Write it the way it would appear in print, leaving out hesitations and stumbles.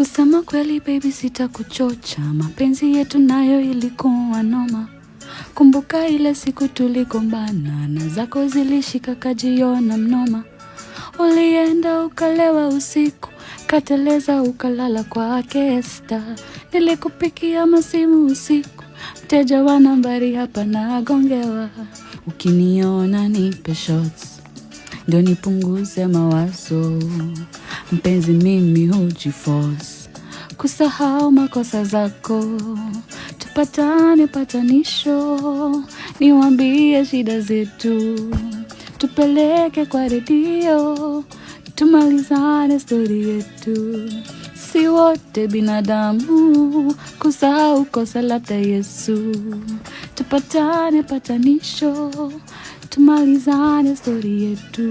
Kusema kweli baby sitakuchocha, mapenzi yetu nayo ilikuwa noma. Kumbuka ile siku tuligombana na zako zilishika kajiona mnoma. Ulienda ukalewa usiku, kateleza ukalala kwa Kesta. Nilikupikia masimu usiku, mteja wa nambari hapa na agongewa. Ukiniona nipe shots, ndio nipunguze mawazo. Mpenzi mimi hujiforce kusahau makosa zako. Tupatane patanisho, niwaambie shida zetu. Tupeleke kwa redio, tumalizane story yetu. Si wote binadamu, kusahau kosa labda Yesu. Tupatane patanisho, tumalizane story yetu.